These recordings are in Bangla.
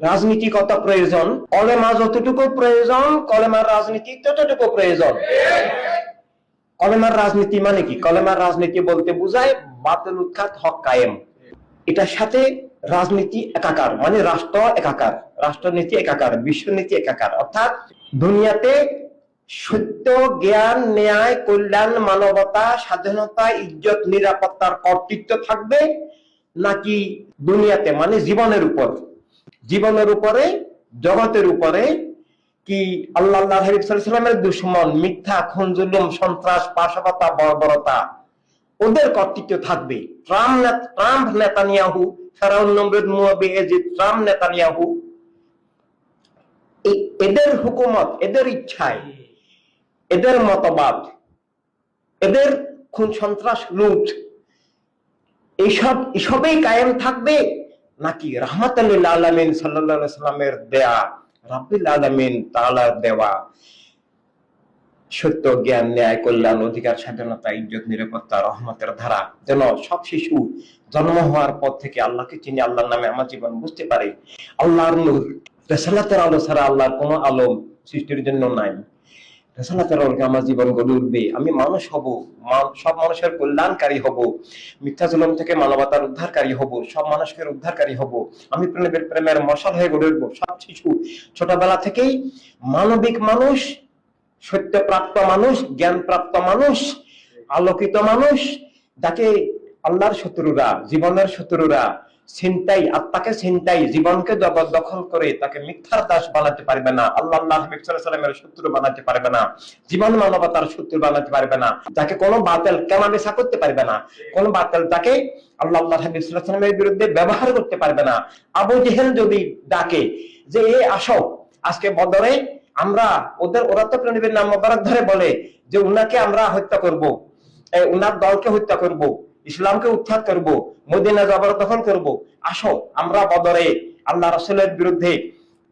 রাজনীতি কত প্রয়োজন, কলেমা যতটুকু প্রয়োজন কলেমার রাজনীতি ততটুকু প্রয়োজন। কলেমার রাজনীতি মানে কি? কলেমার রাজনীতি বলতে বোঝায় বাতিল উৎখাত হক কায়েম। এটার সাথে রাজনীতি একাকার, মানে রাষ্ট্র একাকার, রাষ্ট্রনীতি একাকার, বিশ্বনীতি একাকার। অর্থাৎ দুনিয়াতে সত্য, জ্ঞান, ন্যায়, কল্যাণ, মানবতা, স্বাধীনতা, ইজ্জত, নিরাপত্তার কর্তৃত্ব থাকবে, নাকি দুনিয়াতে মানে জীবনের উপরে, জগতের উপরে কি আল্লাহ হাবিব সাল্লাল্লাহু আলাইহি ওয়াসাল্লামের দুশমন, মিথ্যা, খুন, জুলুম, সন্ত্রাস, পাশাপাতা, বর্বরতা, ওদের কর্তৃত্ব থাকবে। ট্রাম্প নেতানিয়াহু, ফেরাউন, নমরুদ, মুয়াবি, এজিদ, ট্রাম্প নেতানিয়াহু, এদের হুকুমত, এদের ইচ্ছায়, এদের মতবাদ, এদের খুন, সন্ত্রাস, লুট, এসবেই কায়েম থাকবে, নাকি রাহমাতাল লিল আলামিন সাল্লাল্লাহু আলাইহি ওয়াসাল্লামের দেয়া, রাব্বিল আলামিন তাআলার দেওয়া সত্য, জ্ঞান, ন্যায়, কল্যাণ, অধিকার, স্বাধীনতা, ইজ্জত, নিরাপত্তা, রহমতের ধারা যেন সব শিশু জন্ম হওয়ার পর থেকে আল্লাহকে চিনি, আল্লাহর নামে আমার জীবন বুঝতে পারে। আল্লাহর নূর, রিসালাতের আলো ছাড়া আল্লাহর কোনো আলো সৃষ্টির জন্য নাই। রিসালাতের আলোকে আমার জীবন গড়ে উঠবে, আমি মানুষ হব, সব মানুষের কল্যাণকারী হব, মিথ্যা জুলুম থেকে মানবতার উদ্ধারকারী হব, সব মানুষের উদ্ধারকারী হব, আমি প্রেমের মশাল হয়ে গড়ে উঠবো। সব শিশু ছোটবেলা থেকেই মানবিক মানুষ, সত্যপ্রাপ্ত মানুষ, জ্ঞানপ্রাপ্ত মানুষ, আলোকিত মানুষ, যাকে আল্লাহর শত্রুরা, জীবনের শত্রুরা ছিনতাই, আত্মাকে ছিনতাই, জীবনকে জবরদখল করে তাকে মিথ্যার দাস বানাতে পারবে না, আল্লাহ হাবিব সাল্লাল্লাহু আলাইহি ওয়াসাল্লামের শত্রু বানাতে পারবে না, জীবন মানবতার শত্রু বানাতে পারবে না, যাকে কোনো বাতিল কেনাবেচা করতে পারবে না, কোনো বাতিল তাকে আল্লাহ হাবিব সাল্লাল্লাহু আলাইহি ওয়াসাল্লামের বিরুদ্ধে ব্যবহার করতে পারবে না। আবু জেহেল যদি ডাকে যে আসো আজকে বদরে আমরা ওরা তো নবীর নাম মোবারক ধরে বলে যে উনাকে আমরা হত্যা করব, উনার দলকে হত্যা করব, ইসলামকে উৎখাত করব, মদিনা জবরদখল করব, আসো আমরা বদরে আল্লাহ রাসূলের বিরুদ্ধে,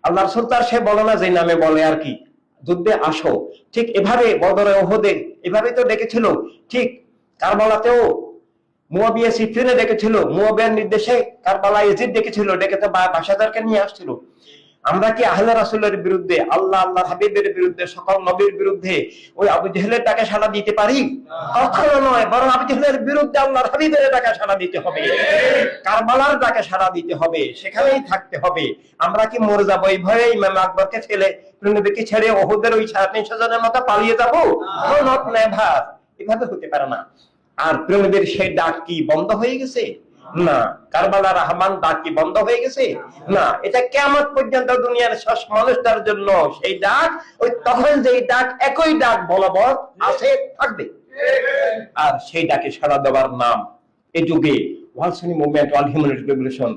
আল্লাহ রাসূল তার সে বলে না যে নামে বলে আর কি, যুদ্ধে আসো। ঠিক এভাবে বদরে, ওহদে এভাবে তো ডেকেছিল, ঠিক কারবালাতেও মুয়াবিয়া সিফিনে ডেকেছিল, মুয়াবিয়ার নির্দেশে কারবালা ইয়াজিদ ডেকেছিল, ডেকে তো বাদশাহদেরকে নিয়ে আসছিল। আমরা কি আহলে রাসূলের বিরুদ্ধে, আল্লাহর হাবিবের বিরুদ্ধে, সকল নবীর বিরুদ্ধে ওই আবু জেহেলের ডাকে সাড়া দিতে পারি? কখনো নয়, বরং আবু জেহেলের বিরুদ্ধে আল্লাহর হাবিবের ডাকে সাড়া দিতে হবে, কারবালার ডাকে সাড়া দিতে হবে, সেখানেই থাকতে হবে। আমরা কি মরে যাবো এই ভয়ে ইমাম আকবরকে ফেলে, নবীকে ছেড়ে ওহুদের ওই 350 জনের মতো পালিয়ে যাবো? নট নেভার, এভাবে হতে পারে না। আর নবীর সেই ডাক কি বন্ধ হয়ে গেছে? না। কারবালার রহমান ডাক কি বন্ধ হয়ে গেছে? না। এটা কিয়ামত পর্যন্ত দুনিয়ার শেষ মানুষটার জন্য সেই ডাক, ওই তখন যেই ডাক, একই ডাক বলবৎ আছে, থাকবে। আর সেই ডাকে সাড়া দেওয়ার নাম এই যুগে ওয়ার্ল্ড সুন্নি মুভমেন্ট, ওয়ার্ল্ড হিউম্যানিটি রেভলিউশন।